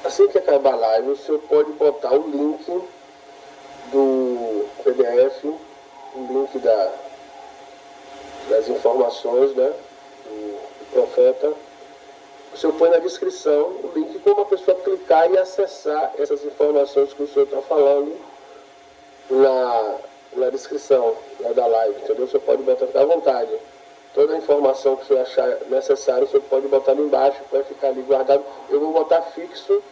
assim que acabar a live, o senhor pode botar o link do PDF, o link das informações, né, do profeta. O senhor põe na descrição o link para uma pessoa clicar e acessar essas informações que o senhor está falando na descrição, né, da live, entendeu? O senhor pode botar, ficar à vontade. Toda a informação que o senhor achar necessária, o senhor pode botar ali embaixo, vai ficar ali guardado. Eu vou botar fixo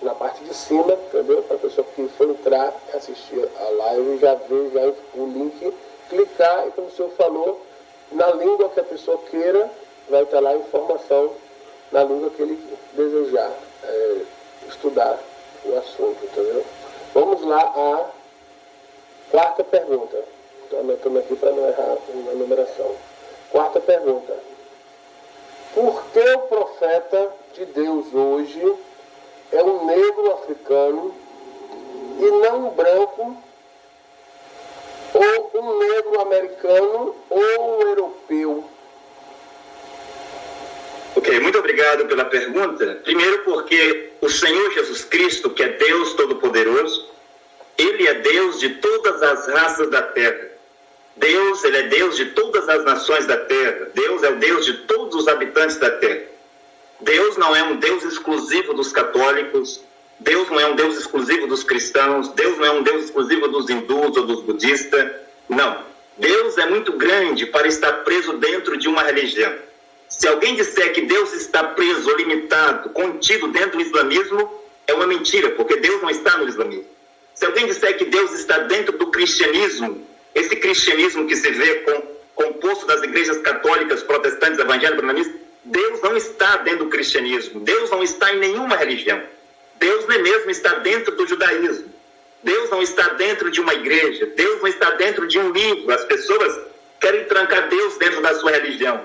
na parte de cima, entendeu? Para a pessoa que for entrar e assistir a live, já ver já o link, clicar e, como o senhor falou, na língua que a pessoa queira, vai estar lá a informação na língua que ele desejar estudar o assunto, entendeu? Vamos lá à quarta pergunta. Estou anotando aqui para não errar na numeração. Quarta pergunta. Por que o profeta de Deus hoje é um negro africano e não um branco, ou um negro americano, ou um europeu? Ok, muito obrigado pela pergunta. Primeiro porque o Senhor Jesus Cristo, que é Deus Todo-Poderoso, Ele é Deus de todas as raças da terra. Deus, Ele é Deus de todas as nações da terra. Deus é o Deus de todos os habitantes da terra. Deus não é um Deus exclusivo dos católicos. Deus não é um Deus exclusivo dos cristãos. Deus não é um Deus exclusivo dos hindus ou dos budistas. Não. Deus é muito grande para estar preso dentro de uma religião. Se alguém disser que Deus está preso, limitado, contido dentro do islamismo, é uma mentira, porque Deus não está no islamismo. Se alguém disser que Deus está dentro do cristianismo, esse cristianismo que se vê composto das igrejas católicas, protestantes, evangélicas, brahmanistas, Deus não está dentro do cristianismo. Deus não está em nenhuma religião. Deus nem mesmo está dentro do judaísmo. Deus não está dentro de uma igreja. Deus não está dentro de um livro. As pessoas querem trancar Deus dentro da sua religião.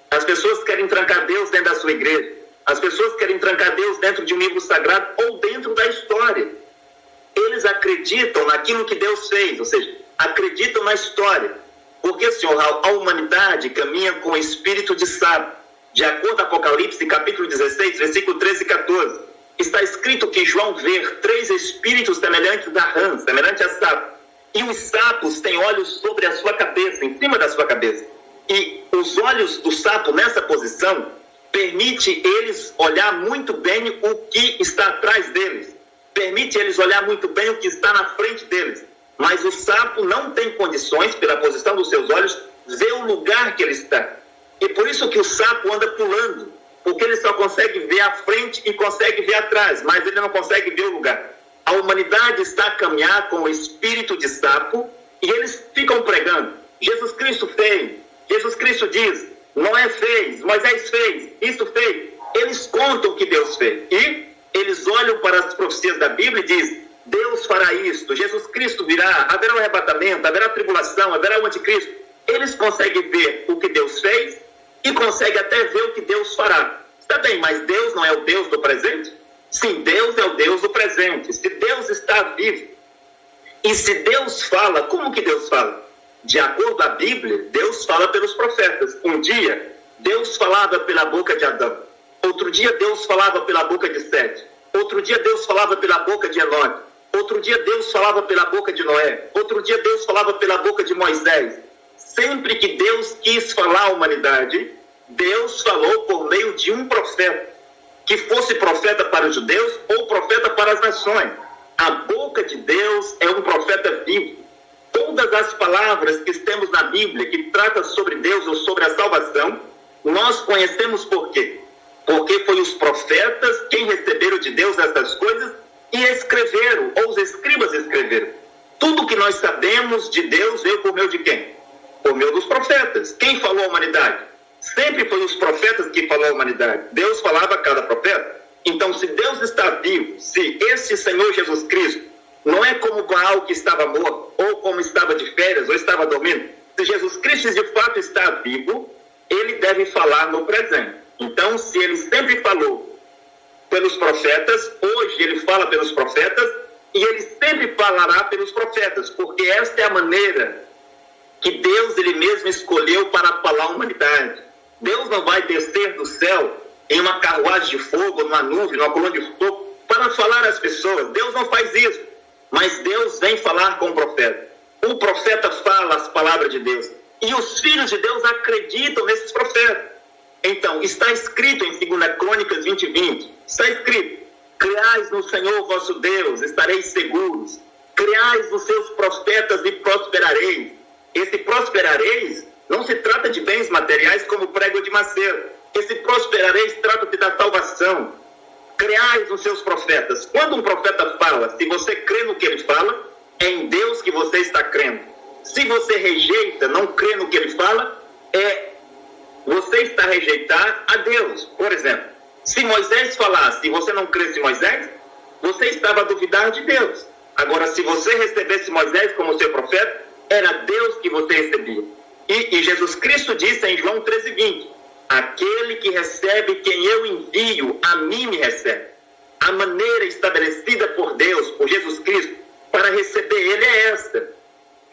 As pessoas querem trancar Deus dentro da sua igreja. As pessoas querem trancar Deus dentro de um livro sagrado ou dentro da história. Eles acreditam naquilo que Deus fez, ou seja, acreditam na história. Porque, Senhor, a humanidade caminha com o espírito de sapo. De acordo com Apocalipse, capítulo 16, versículo 13 e 14, está escrito que João vê 3 espíritos semelhantes a rã, semelhante a sapo. E os sapos têm olhos sobre a sua cabeça, em cima da sua cabeça. E os olhos do sapo nessa posição permite eles olhar muito bem o que está atrás deles. Permite eles olhar muito bem o que está na frente deles. Mas o sapo não tem condições, pela posição dos seus olhos, ver o lugar que ele está. E por isso que o sapo anda pulando, porque ele só consegue ver a frente e consegue ver atrás, mas ele não consegue ver o lugar. A humanidade está a caminhar com o espírito de sapo e eles ficam pregando. Jesus Cristo fez, Jesus Cristo diz, Noé fez, Moisés fez, isso fez. Eles contam o que Deus fez. E eles olham para as profecias da Bíblia e dizem, Deus fará isto, Jesus Cristo virá, haverá um arrebatamento, haverá tribulação, haverá o anticristo. Eles conseguem ver o que Deus fez e conseguem até ver o que Deus fará. Está bem, mas Deus não é o Deus do presente? Sim, Deus é o Deus do presente. Se Deus está vivo, e se Deus fala, como que Deus fala? De acordo com a Bíblia, Deus fala pelos profetas. Um dia, Deus falava pela boca de Adão. Outro dia, Deus falava pela boca de Sete. Outro dia, Deus falava pela boca de Enoque. Outro dia, Deus falava pela boca de Noé. Outro dia, Deus falava pela boca de Moisés. Sempre que Deus quis falar à humanidade, Deus falou por meio de um profeta, que fosse profeta para os judeus ou profeta para as nações. A boca de Deus é um profeta vivo. Todas as palavras que temos na Bíblia que tratam sobre Deus ou sobre a salvação, nós conhecemos por quê? Porque foi os profetas quem receberam de Deus essas coisas e escreveram, ou os escribas escreveram. Tudo que nós sabemos de Deus veio por meio de quem? Por meio dos profetas. Quem falou à humanidade? Sempre foi os profetas que falaram à humanidade. Deus falava a cada profeta. Então, se Deus está vivo, se esse Senhor Jesus Cristo não é como Baal que estava morto, ou como estava de férias, ou estava dormindo, se Jesus Cristo de fato está vivo, ele deve falar no presente. Então, se ele sempre falou pelos profetas, hoje ele fala pelos profetas, e ele sempre falará pelos profetas, porque esta é a maneira que Deus ele mesmo escolheu para falar à humanidade. Deus não vai descer do céu em uma carruagem de fogo, numa nuvem, numa coluna de fogo, para falar às pessoas. Deus não faz isso, mas Deus vem falar com o profeta. O profeta fala as palavras de Deus, e os filhos de Deus acreditam nesses profetas. Então, está escrito em 2 Crônicas 20:20, está escrito: creais no Senhor vosso Deus, estareis seguros. Creais nos seus profetas e prosperareis. Esse prosperareis não se trata de bens materiais como prego de Macedo. Esse prosperareis trata-se da salvação. Creais nos seus profetas. Quando um profeta fala, se você crê no que ele fala, é em Deus que você está crendo. Se você rejeita, não crê no que ele fala, você está a rejeitar a Deus. Por exemplo, se Moisés falasse e você não cresce em Moisés, você estava a duvidar de Deus. Agora, se você recebesse Moisés como seu profeta, era Deus que você recebia. E Jesus Cristo disse em João 13:20, aquele que recebe quem eu envio, a mim me recebe. A maneira estabelecida por Deus, por Jesus Cristo, para receber ele é esta: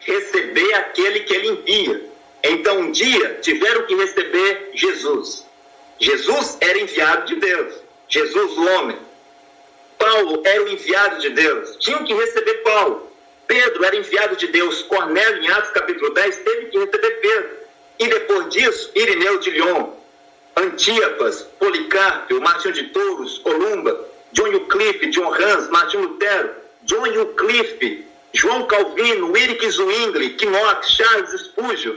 receber aquele que ele envia. Então, um dia, tiveram que receber Jesus. Jesus era enviado de Deus. Jesus, o homem. Paulo era o enviado de Deus. Tinham que receber Paulo. Pedro era enviado de Deus. Cornélio, em Atos capítulo 10, teve que receber Pedro. E depois disso, Irineu de Lyon, Antipas, Policarpo, Martinho de Touros, Columba, John Wycliffe, John Hus, Martinho Lutero, John Wycliffe, João Calvino, Ulrich Zwingli, Knox, Charles Spurgeon,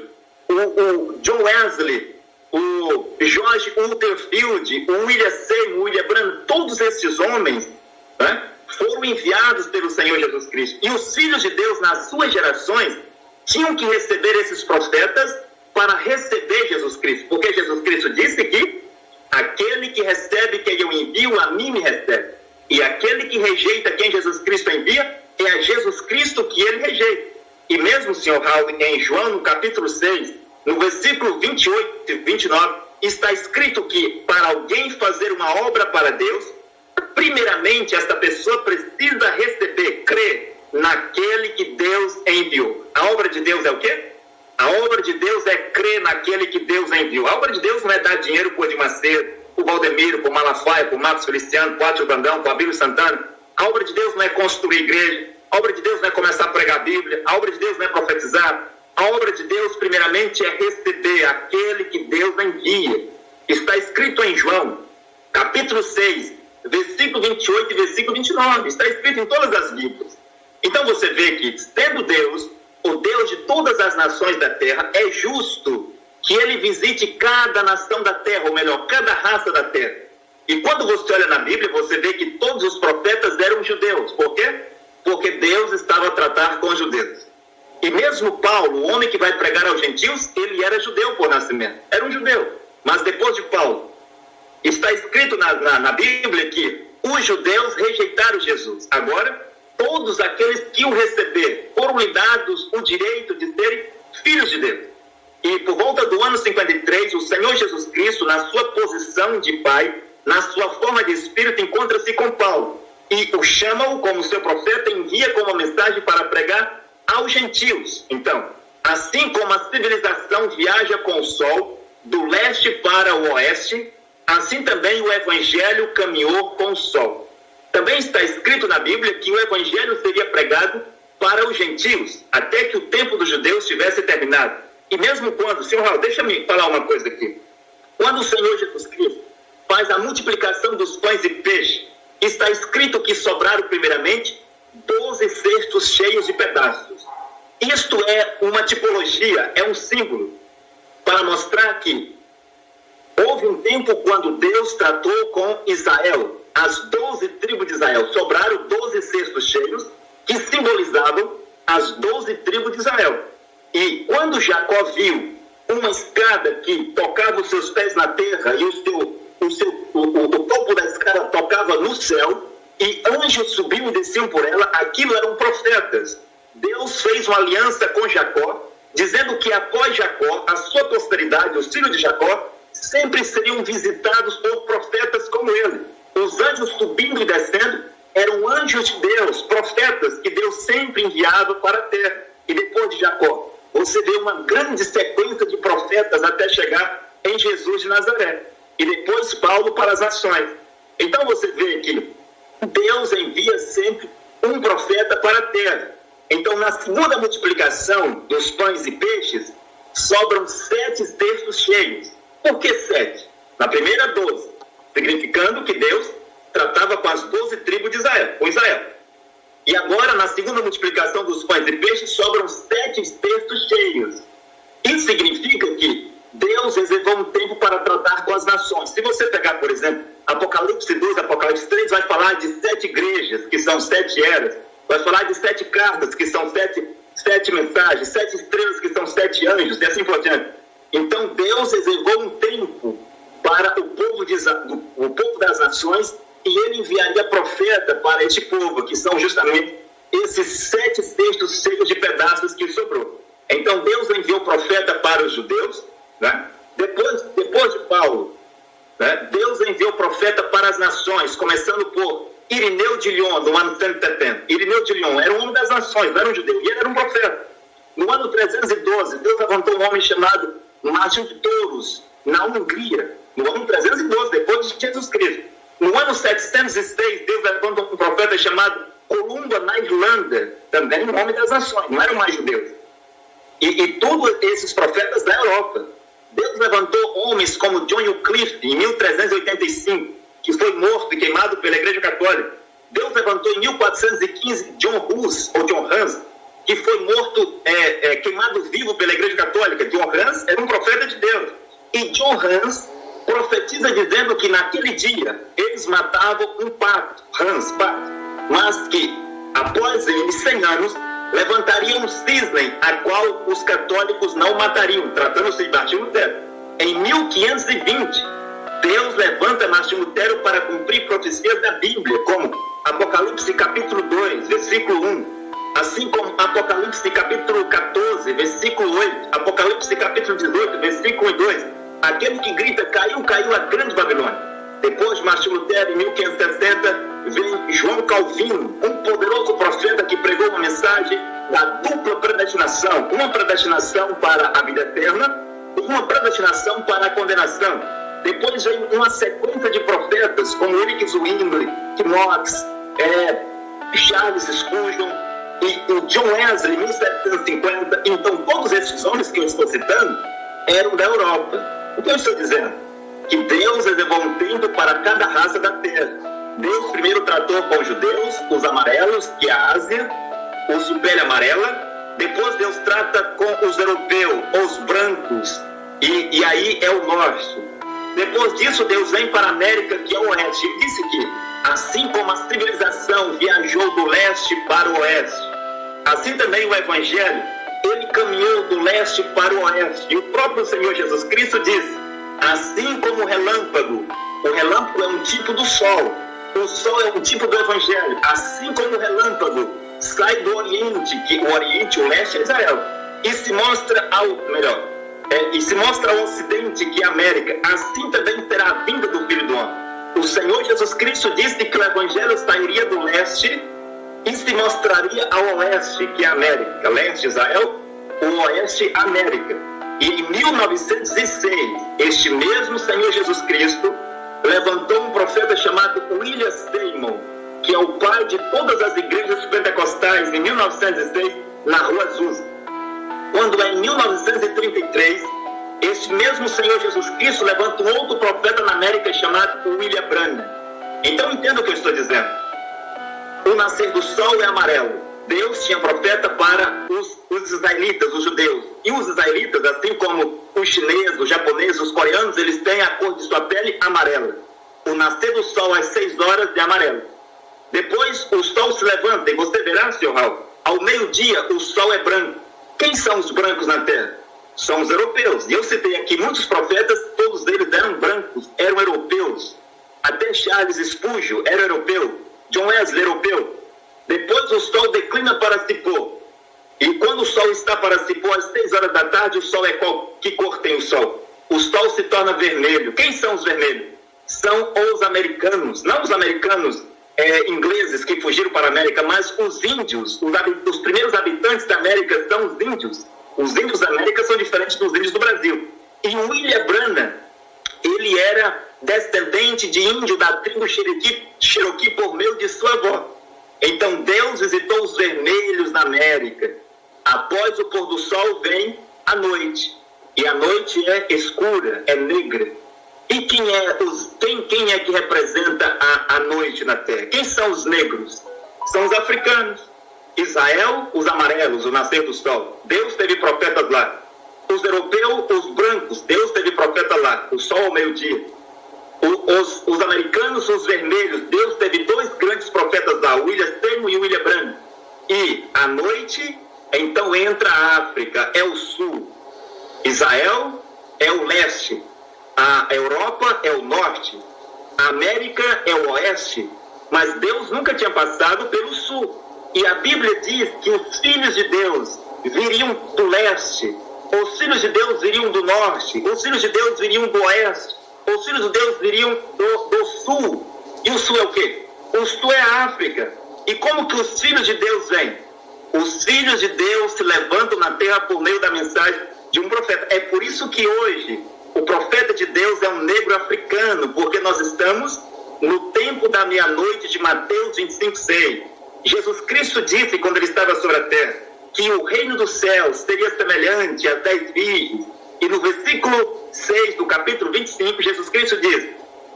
o John Wesley, o George Ulterfield, o William Seymour, o William Branham, todos esses homens, né, foram enviados pelo Senhor Jesus Cristo. E os filhos de Deus, nas suas gerações, tinham que receber esses profetas para receber Jesus Cristo. Porque Jesus Cristo disse que aquele que recebe quem eu envio, a mim me recebe. E aquele que rejeita quem Jesus Cristo envia, é a Jesus Cristo que ele rejeita. E mesmo, Sr. Raul, em João, no capítulo 6, no versículo 28 e 29, está escrito que para alguém fazer uma obra para Deus, primeiramente esta pessoa precisa receber, crer naquele que Deus enviou. A obra de Deus é o quê? A obra de Deus é crer naquele que Deus enviou. A obra de Deus não é dar dinheiro por Edir Macedo, por Valdemiro, por Malafaia, por Marcos Feliciano, por Átio Brandão, por Abílio Santana. A obra de Deus não é construir igreja. A obra de Deus não é começar a pregar a Bíblia. A obra de Deus não é profetizar. A obra de Deus, primeiramente, é receber aquele que Deus envia. Está escrito em João, capítulo 6, versículo 28 e versículo 29. Está escrito em todas as Bíblias. Então você vê que, sendo Deus, o Deus de todas as nações da terra, é justo que ele visite cada nação da terra, ou melhor, cada raça da terra. E quando você olha na Bíblia, você vê que todos os profetas eram judeus. Por quê? Porque Deus estava a tratar com os judeus. E mesmo Paulo, o homem que vai pregar aos gentios, ele era judeu por nascimento. Era um judeu. Mas depois de Paulo, está escrito na Bíblia que os judeus rejeitaram Jesus. Agora, todos aqueles que o receberam foram lhe dados o direito de serem filhos de Deus. E por volta do ano 53, o Senhor Jesus Cristo, na sua posição de Pai, na sua forma de Espírito, encontra-se com Paulo. E o chama-o como seu profeta, envia como mensagem para pregar aos gentios. Então, assim como a civilização viaja com o sol do leste para o oeste, assim também o evangelho caminhou com o sol. Também está escrito na Bíblia que o evangelho seria pregado para os gentios, até que o tempo dos judeus tivesse terminado. E mesmo quando, Senhor Raul, deixa-me falar uma coisa aqui. Quando o Senhor Jesus Cristo faz a multiplicação dos pães e peixes, está escrito que sobraram primeiramente 12 cestos cheios de pedaços. Isto é uma tipologia, é um símbolo, para mostrar que houve um tempo quando Deus tratou com Israel, as 12 tribos de Israel. Sobraram 12 cestos cheios que simbolizavam as 12 tribos de Israel. E quando Jacó viu uma escada que tocava os seus pés na terra e o topo da escada tocava no céu, e anjos subiam e desciam por ela, aquilo eram profetas. Deus fez uma aliança com Jacó, dizendo que após Jacó, a sua posteridade, os filhos de Jacó, sempre seriam visitados por profetas como ele. Os anjos subindo e descendo eram anjos de Deus, profetas que Deus sempre enviava para a terra. E depois de Jacó, você vê uma grande sequência de profetas até chegar em Jesus de Nazaré. E depois depois Paulo para as nações. Então você vê que Deus envia sempre um profeta para a terra. Então, na segunda multiplicação dos pães e peixes, sobram 7 cestos cheios. Por que 7? Na primeira, 12, significando que Deus tratava com as 12 tribos de Israel, com Israel. E agora, na segunda multiplicação dos pães e peixes, sobram 7 cestos cheios. Isso significa que Deus reservou um tempo para tratar com as nações. Se você pegar, por exemplo, Apocalipse 2, Apocalipse 3, vai falar de 7 igrejas, que são 7 eras. Vai falar de 7 cartas, que são 7 mensagens, 7 estrelas, que são 7 anjos, e assim por diante. Então, Deus reservou um tempo para o povo das nações, e ele enviaria profeta para este povo, que são justamente esses 7 cestos cheios de pedaços que sobrou. Então, Deus enviou profeta para os judeus, né? Depois de Paulo, né? Deus enviou profeta para as nações, começando por Irineu de Lyon, no ano 170. Irineu de Lyon era um homem das nações, não era um judeu, e ele era um profeta. No ano 312, Deus levantou um homem chamado Márcio de Touros, na Hungria, no ano 312, depois de Jesus Cristo. No ano 706, Deus levantou um profeta chamado Columba, na Irlanda, também um homem das nações, não eram mais judeus. E todos esses profetas da Europa. Deus levantou homens como John Wycliffe, em 1385, que foi morto e queimado pela Igreja Católica. Deus levantou em 1415 John Hus, ou John Hus, que foi morto, queimado vivo pela Igreja Católica. John Hus era um profeta de Deus. E John Hus profetiza dizendo que naquele dia eles matavam um pacto, mas que após eles 100 anos levantaria um cisne a qual os católicos não matariam, tratando-se de Martinho Lutero. Em 1520, Deus levanta Martinho Lutero para cumprir profecias da Bíblia, como Apocalipse capítulo 2, versículo 1, assim como Apocalipse capítulo 14, versículo 8, Apocalipse capítulo 18, versículo 1 e 2, aquele que grita, caiu, caiu a grande Babilônia. Depois de Martinho Lutero, em 1560, vem João Calvino, um poderoso profeta que pregou uma mensagem da dupla predestinação, uma predestinação para a vida eterna e uma predestinação para a condenação. Depois vem uma sequência de profetas, como Eric Zwingli, Knox, Charles Spurgeon e o John Wesley, em 1750. Então, todos esses homens que eu estou citando eram da Europa. O que eu estou dizendo? Que Deus reservou um tempo para cada raça da terra. Deus primeiro tratou com os judeus, os amarelos, que é a Ásia, os de pele amarela. Depois Deus trata com os europeus, os brancos, e aí é o norte. Depois disso, Deus vem para a América, que é o oeste. Ele disse que, assim como a civilização viajou do leste para o oeste, assim também o Evangelho, ele caminhou do leste para o oeste. E o próprio Senhor Jesus Cristo disse, assim como o relâmpago é um tipo do sol, o sol é um tipo do Evangelho, assim como o relâmpago sai do Oriente, que o Oriente, o leste é Israel, e se mostra ao Ocidente, que é a América, assim também terá a vinda do Filho do Homem. O Senhor Jesus Cristo disse que o Evangelho sairia do leste e se mostraria ao oeste, que é a América. Leste Israel, o oeste América. E em 1906, este mesmo Senhor Jesus Cristo levantou um profeta chamado William Seymour, que é o pai de todas as igrejas pentecostais, em 1906, na Rua Azusa. Quando em 1933, este mesmo Senhor Jesus Cristo levanta um outro profeta na América chamado William Branham. Então entenda o que eu estou dizendo. O nascer do sol é amarelo. Deus tinha profeta para os israelitas, os judeus. E os israelitas, assim como os chineses, os japoneses, os coreanos, eles têm a cor de sua pele amarela. O nascer do sol às 6 horas é amarelo. Depois o sol se levanta, e você verá, Sr. Raul, ao meio-dia o sol é branco. Quem são os brancos na terra? São os europeus. E eu citei aqui muitos profetas, todos eles eram brancos, eram europeus. Até Charles Spurgeon era europeu, John Wesley europeu. Depois o sol declina para se pôr. E quando o sol está para se pôr às 6 horas da tarde, o sol é qual? Que cor tem o sol? O sol se torna vermelho. Quem são os vermelhos? São os americanos. Não os americanos ingleses que fugiram para a América, mas os índios. Os primeiros habitantes da América são os índios. Os índios da América são diferentes dos índios do Brasil. E o William Branham, ele era descendente de índio da tribo Cherokee por meio de sua avó. Então Deus visitou os vermelhos na América. Após o pôr do sol vem a noite. E a noite é escura, é negra. E quem é que representa a noite na Terra? Quem são os negros? São os africanos. Israel, os amarelos, o nascer do sol. Deus teve profetas lá. Os europeus, os brancos. Deus teve profeta lá. O sol ao meio-dia. Os americanos, os vermelhos. Deus teve 2 grandes profetas lá, William Seymour e William Branham. E à noite, então entra a África, é o sul. Israel é o leste. A Europa é o norte. A América é o oeste. Mas Deus nunca tinha passado pelo sul. E a Bíblia diz que os filhos de Deus viriam do leste. Os filhos de Deus viriam do norte. Os filhos de Deus viriam do oeste. Os filhos de Deus viriam do sul. E o sul é o quê? O sul é a África. E como que os filhos de Deus vêm? Os filhos de Deus se levantam na terra por meio da mensagem de um profeta. É por isso que hoje o profeta de Deus é um negro africano, porque nós estamos no tempo da meia-noite de Mateus 25:6. Jesus Cristo disse, quando ele estava sobre a terra, que o reino dos céus seria semelhante às 10 virgens. E no versículo 6 do capítulo 25, Jesus Cristo diz: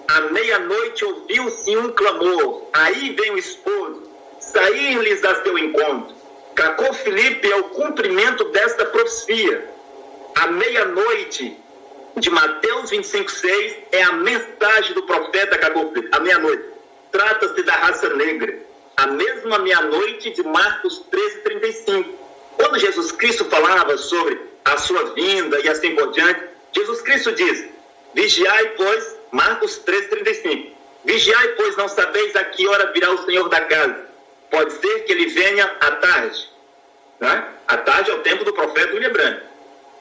à meia-noite ouviu-se um clamor, aí vem o esposo, sair-lhes a seu encontro. Cacô Filipe é o cumprimento desta profecia. À meia-noite de Mateus 25:6 é a mensagem do profeta Cacô Filipe. À meia-noite. Trata-se da raça negra. A mesma meia-noite de Marcos 13:35. Quando Jesus Cristo falava sobre a sua vinda e assim por diante, Jesus Cristo diz: vigiai, pois, Marcos 13:35. Vigiai, pois, não sabeis a que hora virá o Senhor da casa. Pode ser que ele venha à tarde. Né? À tarde é o tempo do profeta William Branham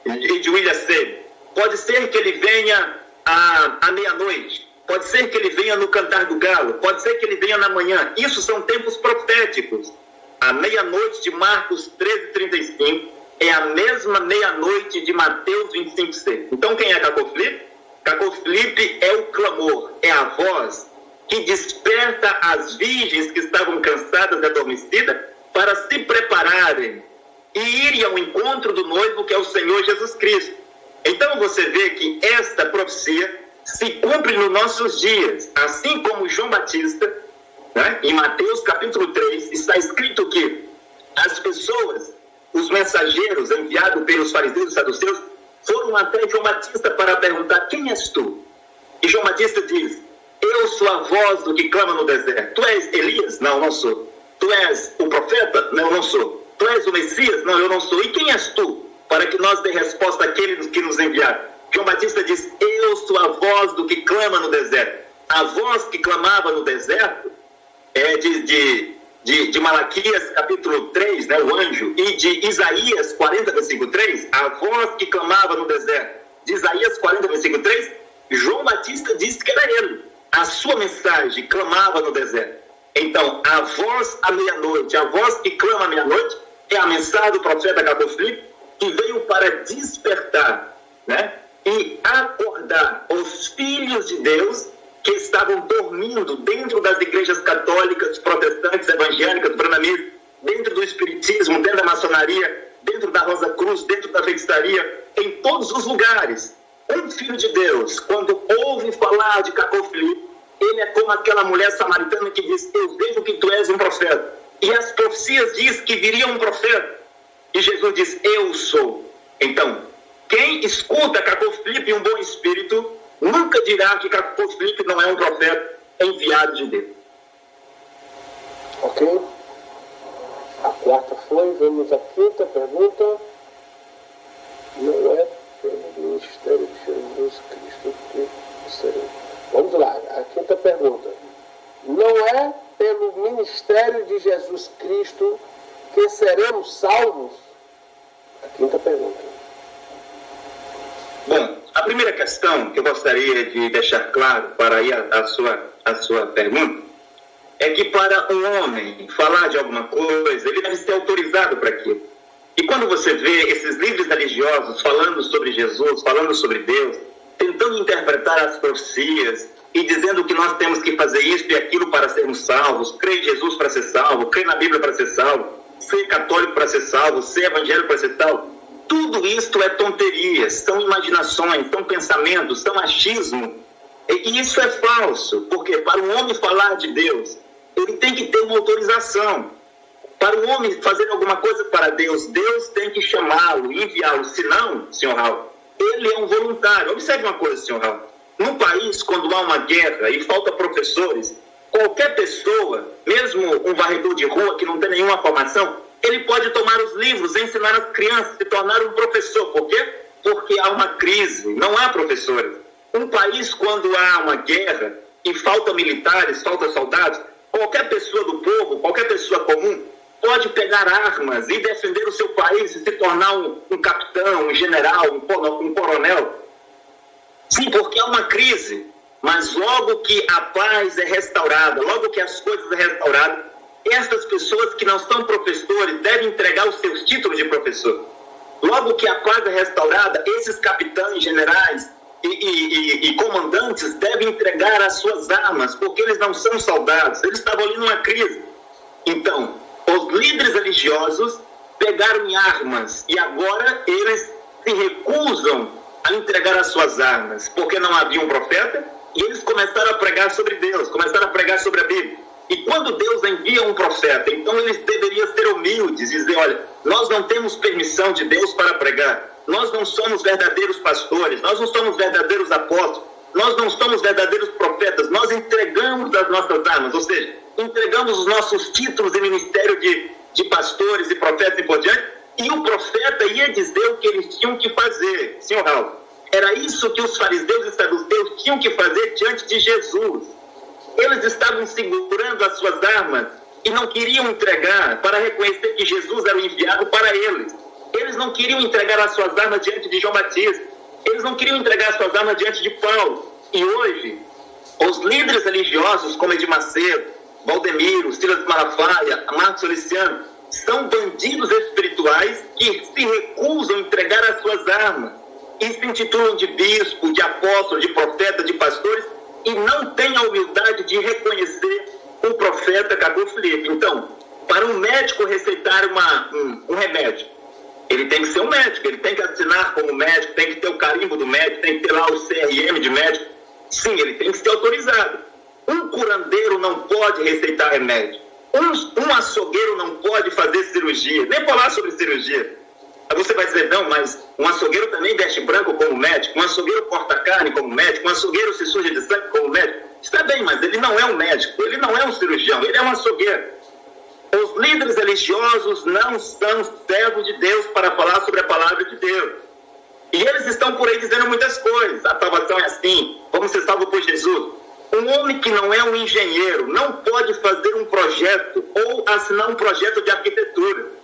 e de William Seymour. Pode ser que ele venha à meia-noite. Pode ser que ele venha no cantar do galo. Pode ser que ele venha na manhã. Isso são tempos proféticos. A meia-noite de Marcos 13:35 é a mesma meia-noite de Mateus 25:6. Então quem é Cacô Filipe? Cacô Filipe é o clamor, é a voz que desperta as virgens que estavam cansadas e adormecidas para se prepararem e irem ao encontro do noivo, que é o Senhor Jesus Cristo. Então você vê que esta profecia se cumpre nos nossos dias, assim como João Batista, né? Em Mateus capítulo 3, está escrito que as pessoas, os mensageiros enviados pelos fariseus e saduceus, foram até João Batista para perguntar: quem és tu? E João Batista diz: eu sou a voz do que clama no deserto. Tu és Elias? Não, não sou. Tu és o profeta? Não, não sou. Tu és o Messias? Não, eu não sou. E quem és tu? Para que nós dê resposta àqueles que nos enviaram. João Batista diz: eu sou a voz do que clama no deserto. A voz que clamava no deserto é de Malaquias capítulo 3, né, o anjo, e de Isaías 40, versículo 3, a voz que clamava no deserto. De Isaías 40, versículo 3, João Batista disse que era ele. A sua mensagem clamava no deserto. Então, a voz à meia-noite, a voz que clama à meia-noite, é a mensagem do profeta Cacô Filipe, que veio para despertar, né, e acordar os filhos de Deus que estavam dormindo dentro das igrejas católicas, protestantes, evangélicas, brahmanistas, dentro do espiritismo, dentro da maçonaria, dentro da Rosa Cruz, dentro da feitiçaria, em todos os lugares. Um filho de Deus, quando ouve falar de Cacô Filipe, ele é como aquela mulher samaritana que diz: eu vejo que tu és um profeta. E as profecias diz que viria um profeta. E Jesus diz: eu sou. Então, quem escuta Cacô Filipe em um bom espírito, nunca dirá que Cacô Filipe não é um profeta enviado de Deus. Ok? A quarta foi, vamos à quinta pergunta. Não é pelo ministério de Jesus Cristo que seremos. Vamos lá, a quinta pergunta. Não é pelo ministério de Jesus Cristo que seremos salvos? A quinta pergunta. Bom, a primeira questão que eu gostaria de deixar claro para aí a sua pergunta é que para um homem falar de alguma coisa, ele deve ser autorizado para aquilo. E quando você vê esses líderes religiosos falando sobre Jesus, falando sobre Deus, tentando interpretar as profecias e dizendo que nós temos que fazer isso e aquilo para sermos salvos, crer em Jesus para ser salvo, crer na Bíblia para ser salvo, ser católico para ser salvo, ser evangélico para ser salvo. Tudo isto é tonterias, são imaginações, são pensamentos, são achismo. E isso é falso, porque para um homem falar de Deus, ele tem que ter uma autorização. Para um homem fazer alguma coisa para Deus, Deus tem que chamá-lo, enviá-lo. Senão, senhor Raul, ele é um voluntário. Observe uma coisa, senhor Raul. Num país, quando há uma guerra e falta professores, qualquer pessoa, mesmo um varredor de rua que não tem nenhuma formação, ele pode tomar os livros, ensinar as crianças, se tornar um professor. Por quê? Porque há uma crise, não há professores. Um país, quando há uma guerra e falta militares, falta soldados, qualquer pessoa do povo, qualquer pessoa comum, pode pegar armas e defender o seu país e se tornar um capitão, um general, um coronel. Sim, porque há uma crise, mas logo que a paz é restaurada, logo que as coisas são restauradas, essas pessoas que não são professores devem entregar os seus títulos de professor. Logo que a paz é restaurada, esses capitães, generais e comandantes devem entregar as suas armas, porque eles não são soldados, eles estavam ali numa crise. Então, os líderes religiosos pegaram em armas e agora eles se recusam a entregar as suas armas, porque não havia um profeta, e eles começaram a pregar sobre Deus, começaram a pregar sobre a Bíblia. E quando Deus envia um profeta, então eles deveriam ser humildes e dizer, olha, nós não temos permissão de Deus para pregar, nós não somos verdadeiros pastores, nós não somos verdadeiros apóstolos, nós não somos verdadeiros profetas, nós entregamos as nossas armas, ou seja, entregamos os nossos títulos de ministério de pastores e profetas e por diante, e o profeta ia dizer o que eles tinham que fazer. Senhor Raul, era isso que os fariseus e saduceus tinham que fazer diante de Jesus. Eles estavam segurando as suas armas e não queriam entregar para reconhecer que Jesus era o enviado para eles. Eles não queriam entregar as suas armas diante de João Batista. Eles não queriam entregar as suas armas diante de Paulo. E hoje, os líderes religiosos como Edir Macedo, Valdemiro, Silas Malafaia, Marcos Soliciano, são bandidos espirituais que se recusam a entregar as suas armas e se intitulam de bispo, de apóstolo, de profeta, de pastores e não têm a humildade de reconhecer o profeta Cadu Filipe. Então, para um médico receitar um remédio, ele tem que ser um médico, ele tem que assinar como médico, tem que ter o carimbo do médico, tem que ter lá o CRM de médico. Sim, ele tem que ser autorizado. Um curandeiro não pode receitar remédio. Um açougueiro não pode fazer cirurgia, nem falar sobre cirurgia. Aí você vai dizer, não, mas um açougueiro também veste branco como médico, um açougueiro corta carne como médico, um açougueiro se suja de sangue como médico. Está bem, mas ele não é um médico, ele não é um cirurgião, ele é um açougueiro. Os líderes religiosos não são servos de Deus para falar sobre a palavra de Deus. E eles estão por aí dizendo muitas coisas. A salvação é assim, vamos ser salvos por Jesus. Um homem que não é um engenheiro não pode fazer um projeto ou assinar um projeto de arquitetura.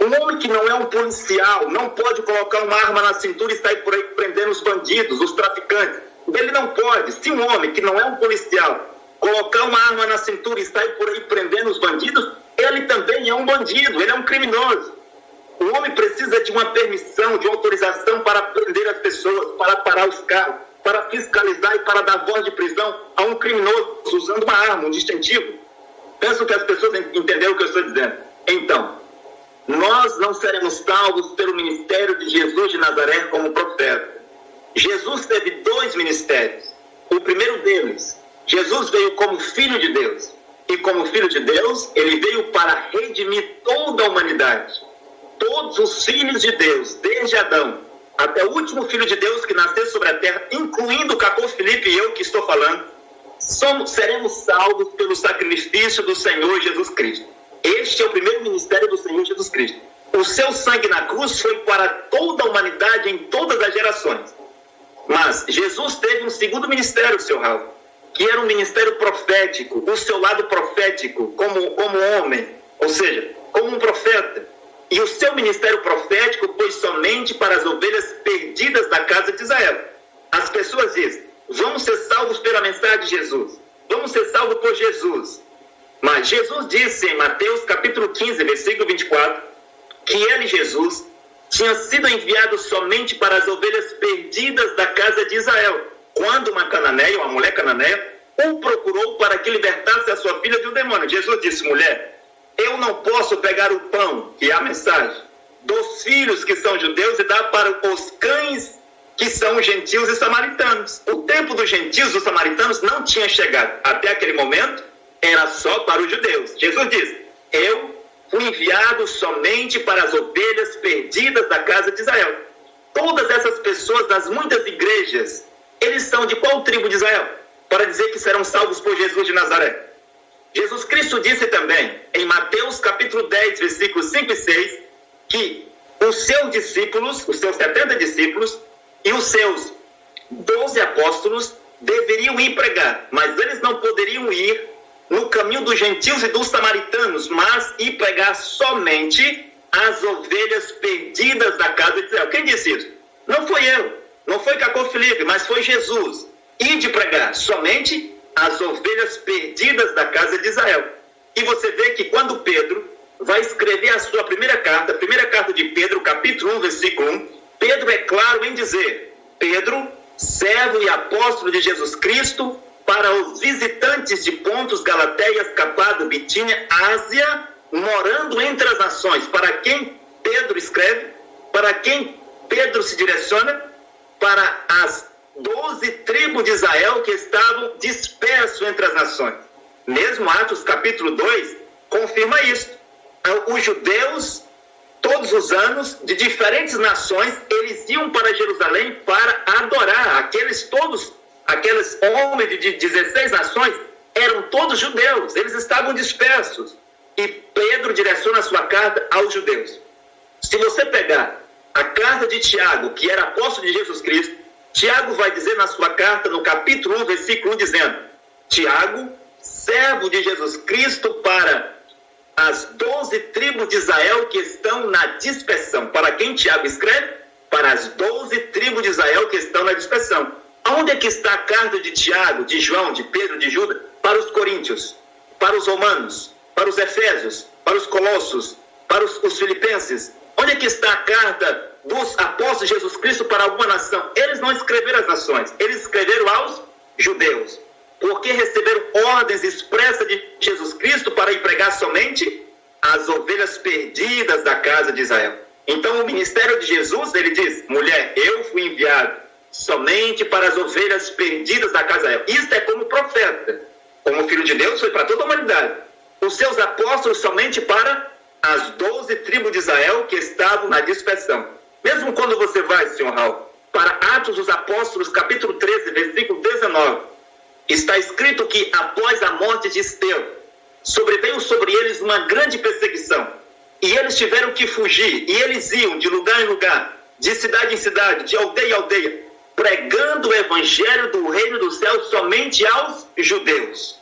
Um homem que não é um policial não pode colocar uma arma na cintura e sair por aí prendendo os bandidos, os traficantes. Ele não pode. Se um homem que não é um policial colocar uma arma na cintura e sair por aí prendendo os bandidos, ele também é um bandido, ele é um criminoso. O homem precisa de uma permissão, de uma autorização para prender as pessoas, para parar os carros, para fiscalizar e para dar voz de prisão a um criminoso usando uma arma, um distintivo. Penso que as pessoas entenderam o que eu estou dizendo. Então, nós não seremos salvos pelo ministério de Jesus de Nazaré como profeta. Jesus teve 2 ministérios. O primeiro deles, Jesus veio como Filho de Deus. E como Filho de Deus, ele veio para redimir toda a humanidade. Todos os filhos de Deus, desde Adão até o último Filho de Deus que nasceu sobre a terra, incluindo o Cadu Filipe e eu que estou falando, seremos salvos pelo sacrifício do Senhor Jesus Cristo. Este é o primeiro ministério do Senhor Jesus Cristo. O seu sangue na cruz foi para toda a humanidade em todas as gerações. Mas Jesus teve um segundo ministério, seu Raul, que era um ministério profético, o seu lado profético, como homem, ou seja, como um profeta. E o seu ministério profético foi somente para as ovelhas perdidas da casa de Israel. As pessoas dizem, vamos ser salvos pela mensagem de Jesus. Vamos ser salvos por Jesus. Mas Jesus disse em Mateus capítulo 15, versículo 24, que ele, Jesus, tinha sido enviado somente para as ovelhas perdidas da casa de Israel, quando uma cananeia, uma mulher cananeia, o procurou para que libertasse a sua filha de um demônio. Jesus disse: mulher, eu não posso pegar o pão, que é a mensagem, dos filhos que são judeus e dar para os cães que são gentios e samaritanos. O tempo dos gentios e dos samaritanos não tinha chegado. Até aquele momento, era só para os judeus. Jesus diz: eu fui enviado somente para as ovelhas perdidas da casa de Israel. Todas essas pessoas das muitas igrejas, eles são de qual tribo de Israel? Para dizer que serão salvos por Jesus de Nazaré. Jesus Cristo disse também, em Mateus capítulo 10, versículos 5 e 6, que os seus discípulos, os seus 70 discípulos e os seus 12 apóstolos deveriam ir pregar, mas eles não poderiam ir no caminho dos gentios e dos samaritanos, mas ir pregar somente as ovelhas perdidas da casa de Israel. Quem disse isso? Não foi eu, não foi Cacô Felipe, mas foi Jesus. Ir de pregar somente as ovelhas perdidas da casa de Israel. E você vê que quando Pedro vai escrever a sua primeira carta de Pedro, capítulo 1, versículo 1, Pedro é claro em dizer: Pedro, servo e apóstolo de Jesus Cristo, para os visitantes de Pontos, Galateias, Capada, Bitínia, Ásia, morando entre as nações. Para quem Pedro escreve, para quem Pedro se direciona? Para as 12 tribos de Israel que estavam dispersos entre as nações. Mesmo Atos capítulo 2 confirma isso. Os judeus, todos os anos, de diferentes nações, eles iam para Jerusalém para adorar. Aqueles homens de 16 nações eram todos judeus, eles estavam dispersos. E Pedro direciona a sua carta aos judeus. Se você pegar a carta de Tiago, que era apóstolo de Jesus Cristo, Tiago vai dizer na sua carta, no capítulo 1, versículo 1, dizendo: Tiago, servo de Jesus Cristo, para as 12 tribos de Israel que estão na dispersão. Para quem Tiago escreve? Para as 12 tribos de Israel que estão na dispersão. Onde é que está a carta de Tiago, de João, de Pedro, de Judas? Para os coríntios, para os romanos, para os efésios, para os colossos, para os filipenses. Onde é que está a carta dos apóstolos de Jesus Cristo para alguma nação? Eles não escreveram às nações, eles escreveram aos judeus, porque receberam ordens expressas de Jesus Cristo para ir pregar somente as ovelhas perdidas da casa de Israel. Então o ministério de Jesus, ele diz: mulher, eu fui enviado somente para as ovelhas perdidas da casa de Israel. Isto é como profeta, como filho de Deus, foi para toda a humanidade. Os seus apóstolos somente para as 12 tribos de Israel que estavam na dispersão. Mesmo quando você vai, senhor Raul, para Atos dos Apóstolos, capítulo 13, versículo 19, está escrito que após a morte de Estevão, sobreveio sobre eles uma grande perseguição, e eles tiveram que fugir, e eles iam de lugar em lugar, de cidade em cidade, de aldeia em aldeia, pregando o evangelho do reino dos céus somente aos judeus.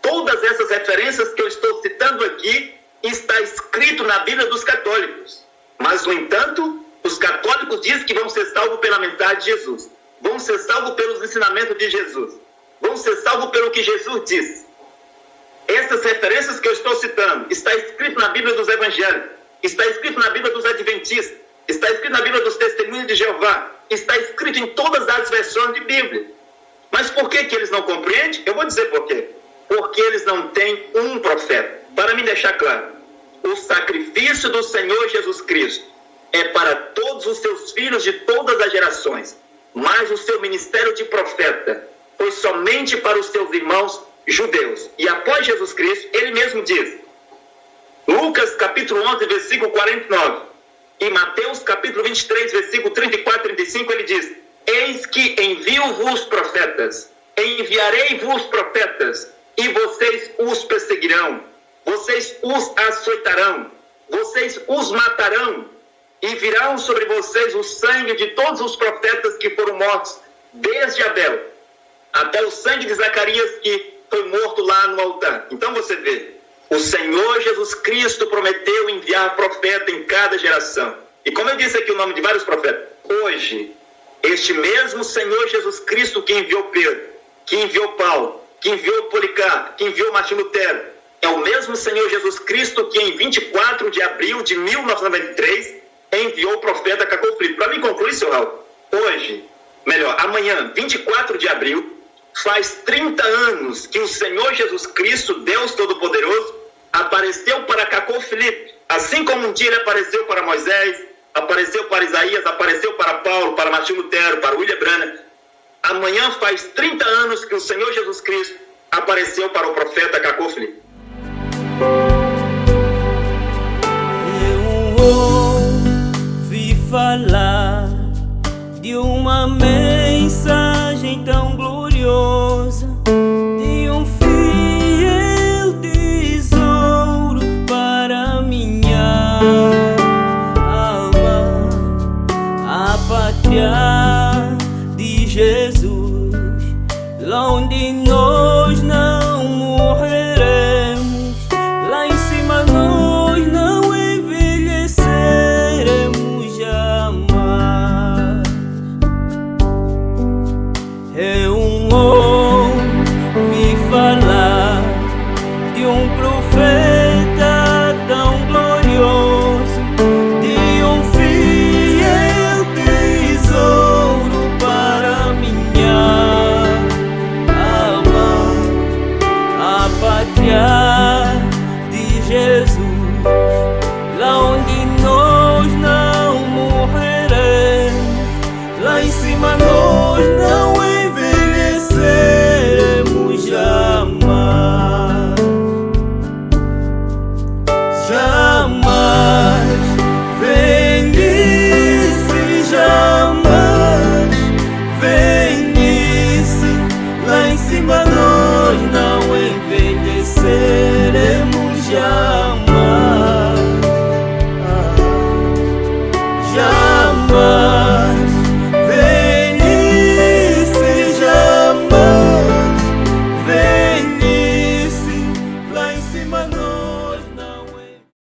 Todas essas referências que eu estou citando aqui está escrito na Bíblia dos católicos. Mas, no entanto, os católicos dizem que vão ser salvos pela mensagem de Jesus. Vão ser salvos pelos ensinamentos de Jesus. Vão ser salvos pelo que Jesus disse. Essas referências que eu estou citando está escrito na Bíblia dos Evangelhos. Está escrito na Bíblia dos Adventistas. Está escrito na Bíblia dos Testemunhos de Jeová. Está escrito em todas as versões de Bíblia. Mas por que eles não compreendem? Eu vou dizer por quê. Porque eles não têm um profeta. Para me deixar claro, o sacrifício do Senhor Jesus Cristo é para todos os seus filhos de todas as gerações, mas o seu ministério de profeta foi somente para os seus irmãos judeus. E após Jesus Cristo, ele mesmo diz, Lucas capítulo 11, versículo 49, e Mateus capítulo 23, versículo 34 e 35, ele diz: eis que envio-vos profetas, enviarei-vos profetas, e vocês os perseguirão, vocês os açoitarão, vocês os matarão, e virão sobre vocês o sangue de todos os profetas que foram mortos, desde Abel até o sangue de Zacarias, que foi morto lá no altar. Então você vê, o Senhor Jesus Cristo prometeu enviar profeta em cada geração. E como eu disse aqui o nome de vários profetas, hoje, este mesmo Senhor Jesus Cristo que enviou Pedro, que enviou Paulo, que enviou Policarpo, que enviou Martim Lutero, é o mesmo Senhor Jesus Cristo que em 24 de abril de 1993 enviou o profeta Cacau Filipe. Para mim concluir, seu Raul, hoje, melhor, amanhã, 24 de abril, faz 30 anos que o Senhor Jesus Cristo, Deus Todo-Poderoso, apareceu para Cacau Filipe. Assim como um dia ele apareceu para Moisés, apareceu para Isaías, apareceu para Paulo, para Martim Lutero, para William Branham. Amanhã faz 30 anos que o Senhor Jesus Cristo apareceu para o profeta Cacau Filipe. Eu ouvi falar de uma mensagem tão gloriosa